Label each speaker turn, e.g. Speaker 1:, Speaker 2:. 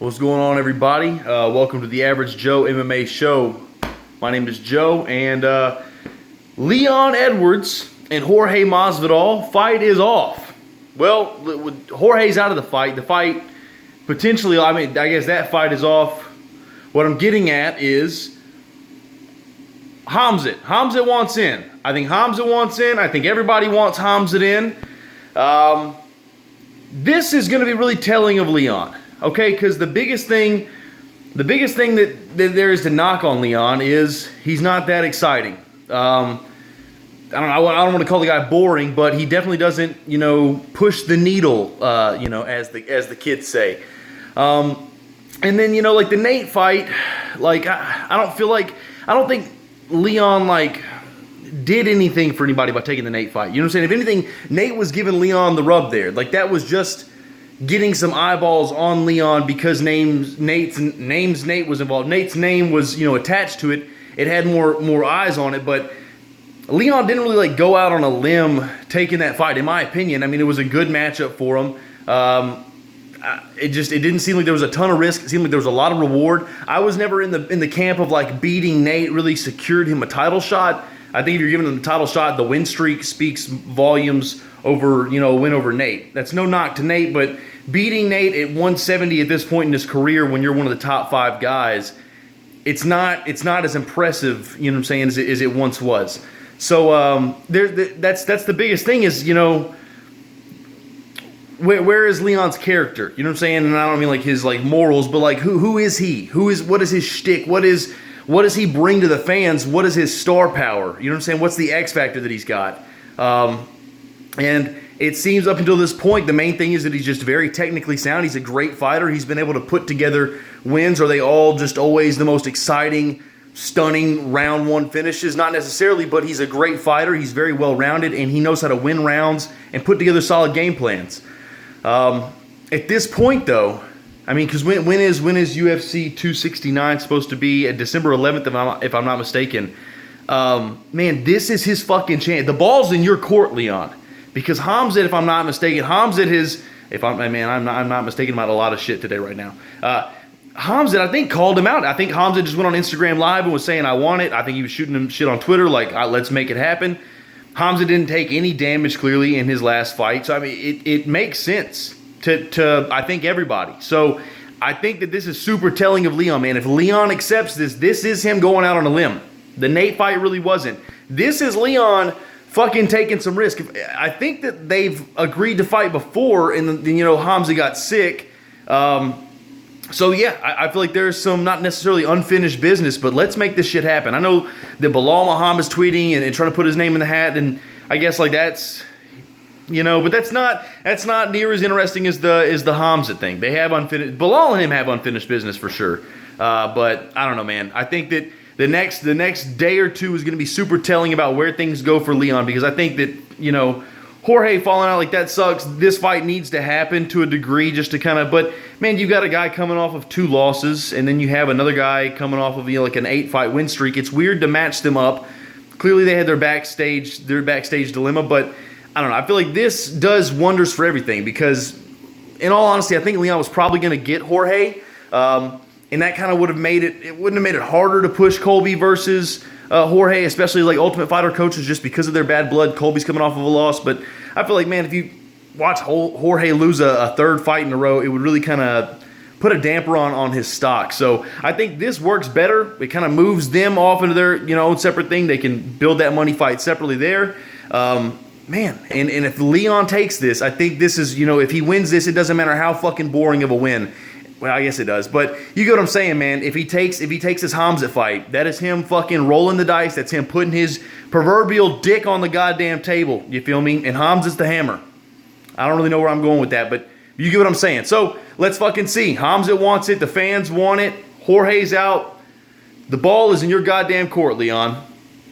Speaker 1: What's going on, everybody? Welcome to the Average Joe MMA show. My name is Joe, and Leon Edwards and Jorge Masvidal fight is off. Well, Jorge's out of the fight. The fight potentially, I guess that fight is off. What I'm getting at is Khamzat. Khamzat wants in. I think Khamzat wants in. I think everybody wants Khamzat in. This is going to be really telling of Leon. Okay, because the biggest thing that there is to knock on Leon is he's not that exciting. I don't want to call the guy boring, but he definitely doesn't, push the needle, as the kids say. And then, like the Nate fight, I don't think Leon did anything for anybody by taking the Nate fight. You know what I'm saying? If anything, Nate was giving Leon the rub there. That was just getting some eyeballs on Leon because Nate was involved. Nate's name was, attached to it. It had more eyes on it, but Leon didn't really go out on a limb taking that fight, in my opinion. I mean, it was a good matchup for him. It didn't seem like there was a ton of risk. It seemed like there was a lot of reward. I was never in the camp of beating Nate really secured him a title shot. I think if you're giving him the title shot, the win streak speaks volumes over, a win over Nate. That's no knock to Nate, but beating Nate at 170 at this point in his career when you're one of the top 5 guys, it's not as impressive, as it once was. So that's the biggest thing is, where is Leon's character? You know what I'm saying? And I don't mean his morals, but who is he? What is his shtick? What does he bring to the fans? What is his star power? You know what I'm saying? What's the X factor that he's got? And it seems up until this point, the main thing is that he's just very technically sound. He's a great fighter. He's been able to put together wins. Are they all just always the most exciting, stunning round 1 finishes? Not necessarily, but he's a great fighter. He's very well-rounded, and he knows how to win rounds and put together solid game plans. At this point, though, because when is UFC 269 supposed to be? At December 11th, if I'm not mistaken. Man, this is his fucking chance. The ball's in your court, Leon. Because Khamzat, if I'm not mistaken, I'm not mistaken about a lot of shit today right now. Khamzat, I think, called him out. I think Khamzat just went on Instagram Live and was saying, I want it. I think he was shooting him shit on Twitter, let's make it happen. Khamzat didn't take any damage, clearly, in his last fight. So, it makes sense to I think, everybody. So, I think that this is super telling of Leon, man. If Leon accepts this is him going out on a limb. The Nate fight really wasn't. This is Leon fucking taking some risk. I think that they've agreed to fight before, and then, Khamzat got sick. So, yeah, I feel like there's some not necessarily unfinished business, but let's make this shit happen. I know that Bilal Muhammad's tweeting and trying to put his name in the hat, and I guess, that's, but that's not near as interesting as the Khamzat thing. They have unfinished, Bilal and him have unfinished business for sure. But I don't know, man. I think that the next day or two is going to be super telling about where things go for Leon, because I think that, Jorge falling out that sucks. This fight needs to happen to a degree just to but man, you've got a guy coming off of 2 losses, and then you have another guy coming off of an 8-fight win streak. It's weird to match them up. Clearly they had their backstage dilemma, but I don't know. I feel like this does wonders for everything, because in all honesty, I think Leon was probably going to get Jorge. And that kind of wouldn't have made it harder to push Colby versus Jorge, especially Ultimate Fighter coaches, just because of their bad blood. Colby's coming off of a loss, but I feel like, man, if you watch Jorge lose a 3rd fight in a row, it would really kind of put a damper on his stock. So I think this works better. It kind of moves them off into their own separate thing. They can build that money fight separately there. Man, and if Leon takes this, I think this is, if he wins this, it doesn't matter how fucking boring of a win. Well, I guess it does, but you get what I'm saying, man. If he takes this Khamzat fight, that is him fucking rolling the dice. That's him putting his proverbial dick on the goddamn table. You feel me? And Khamzat's the hammer. I don't really know where I'm going with that, but you get what I'm saying. So let's fucking see. Khamzat wants it. The fans want it. Jorge's out. The ball is in your goddamn court, Leon.